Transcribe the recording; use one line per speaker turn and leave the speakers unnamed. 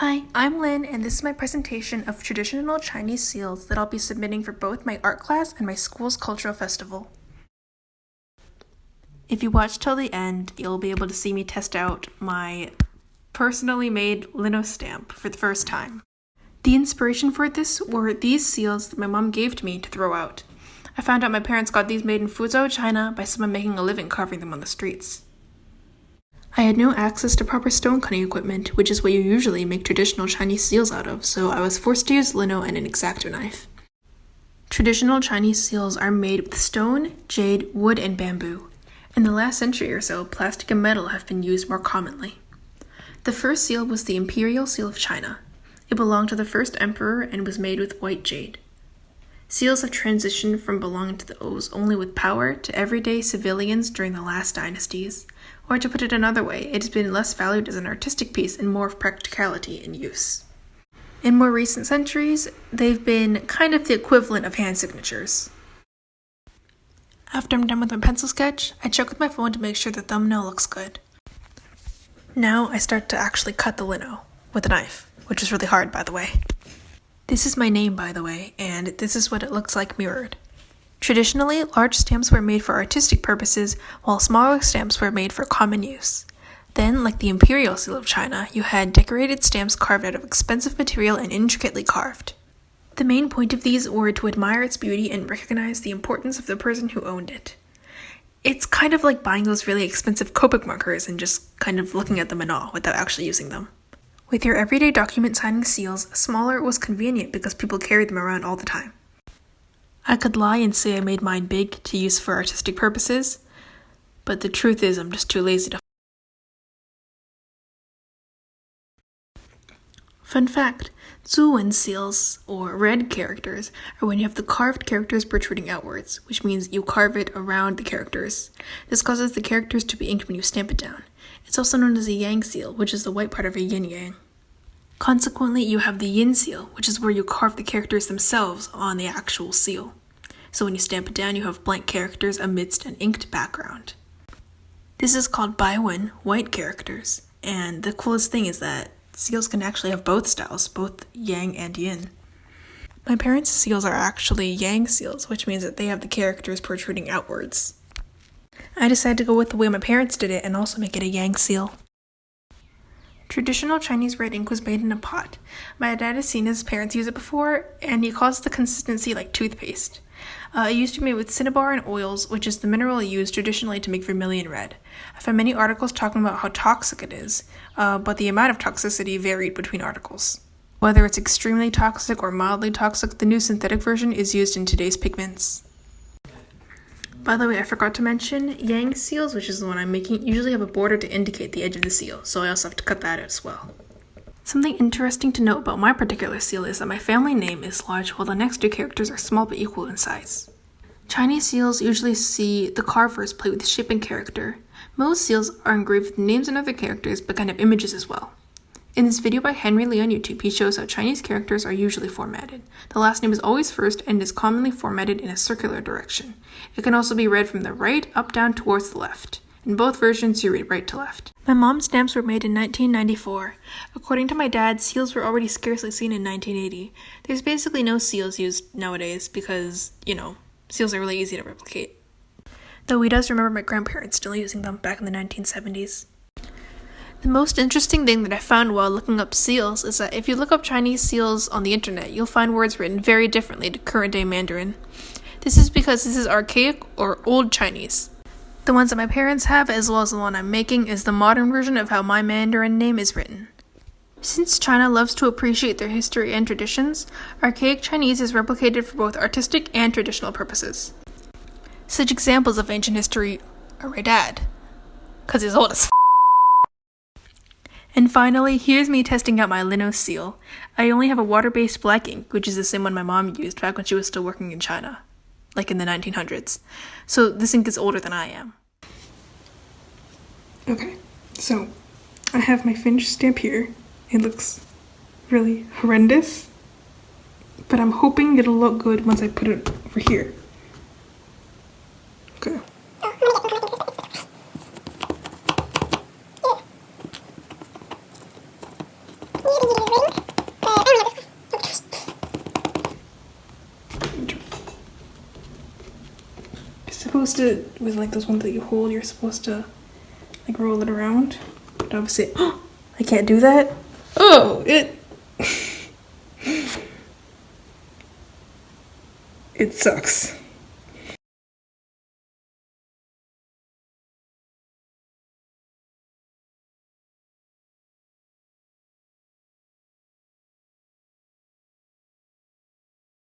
Hi, I'm Lynn, and this is my presentation of traditional Chinese seals that I'll be submitting for both my art class and my school's cultural festival. If you watch till the end, you'll be able to see me test out my personally made lino stamp for the first time. The inspiration for this were these seals that my mom gave to me to throw out. I found out my parents got these made in Fuzhou, China by someone making a living carving them on the streets. I had no access to proper stone cutting equipment, which is what you usually make traditional Chinese seals out of, so I was forced to use lino and an X-Acto knife. Traditional Chinese seals are made with stone, jade, wood, and bamboo. In the last century or so, plastic and metal have been used more commonly. The first seal was the Imperial Seal of China. It belonged to the first emperor and was made with white jade. Seals have transitioned from belonging to those only with power to everyday civilians during the last dynasties. Or to put it another way, it has been less valued as an artistic piece and more of practicality in use. In more recent centuries, they've been kind of the equivalent of hand signatures. After I'm done with my pencil sketch, I check with my phone to make sure the thumbnail looks good. Now I start to actually cut the lino with a knife, which is really hard, by the way. This is my name, by the way, and this is what it looks like mirrored. Traditionally, large stamps were made for artistic purposes, while smaller stamps were made for common use. Then, like the Imperial Seal of China, you had decorated stamps carved out of expensive material and intricately carved. The main point of these were to admire its beauty and recognize the importance of the person who owned it. It's kind of like buying those really expensive Copic markers and just kind of looking at them in awe without actually using them. With your everyday document signing seals, smaller was convenient because people carried them around all the time. I could lie and say I made mine big to use for artistic purposes, but the truth is I'm just too lazy to. Fun fact, Zuwen seals, or red characters, are when you have the carved characters protruding outwards, which means you carve it around the characters. This causes the characters to be inked when you stamp it down. It's also known as a yang seal, which is the white part of a yin-yang. Consequently, you have the yin seal, which is where you carve the characters themselves on the actual seal. So when you stamp it down, you have blank characters amidst an inked background. This is called baiwen, white characters, and the coolest thing is that seals can actually have both styles, both yang and yin. My parents' seals are actually yang seals, which means that they have the characters protruding outwards. I decided to go with the way my parents did it and also make it a yang seal. Traditional Chinese red ink was made in a pot. My dad has seen his parents use it before, and he calls the consistency like toothpaste. It used to be made with cinnabar and oils, which is the mineral used traditionally to make vermilion red. I found many articles talking about how toxic it is, but the amount of toxicity varied between articles. Whether it's extremely toxic or mildly toxic, the new synthetic version is used in today's pigments. By the way, I forgot to mention, yang seals, which is the one I'm making, usually have a border to indicate the edge of the seal, so I also have to cut that out as well. Something interesting to note about my particular seal is that my family name is large while the next two characters are small but equal in size. Chinese seals usually see the carvers play with shape and character. Most seals are engraved with names and other characters but can have images as well. In this video by Henry Lee on YouTube, he shows how Chinese characters are usually formatted. The last name is always first and is commonly formatted in a circular direction. It can also be read from the right up down towards the left. In both versions, you read right to left. My mom's stamps were made in 1994. According to my dad, seals were already scarcely seen in 1980. There's basically no seals used nowadays because, seals are really easy to replicate. Though he does remember my grandparents still using them back in the 1970s. The most interesting thing that I found while looking up seals is that if you look up Chinese seals on the internet, you'll find words written very differently to current-day Mandarin. This is because this is archaic or old Chinese. The ones that my parents have, as well as the one I'm making, is the modern version of how my Mandarin name is written. Since China loves to appreciate their history and traditions, archaic Chinese is replicated for both artistic and traditional purposes. Such examples of ancient history are my dad, because he's old as f***. And finally, here's me testing out my lino seal. I only have a water-based black ink, which is the same one my mom used back when she was still working in China, like in the 1900s. So this ink is older than I am. Okay, so I have my finished stamp here. It looks really horrendous, but I'm hoping it'll look good once I put it over here. Okay. supposed to, with like those ones that you hold, you're supposed to like roll it around. But obviously, I can't do that. Oh, it sucks.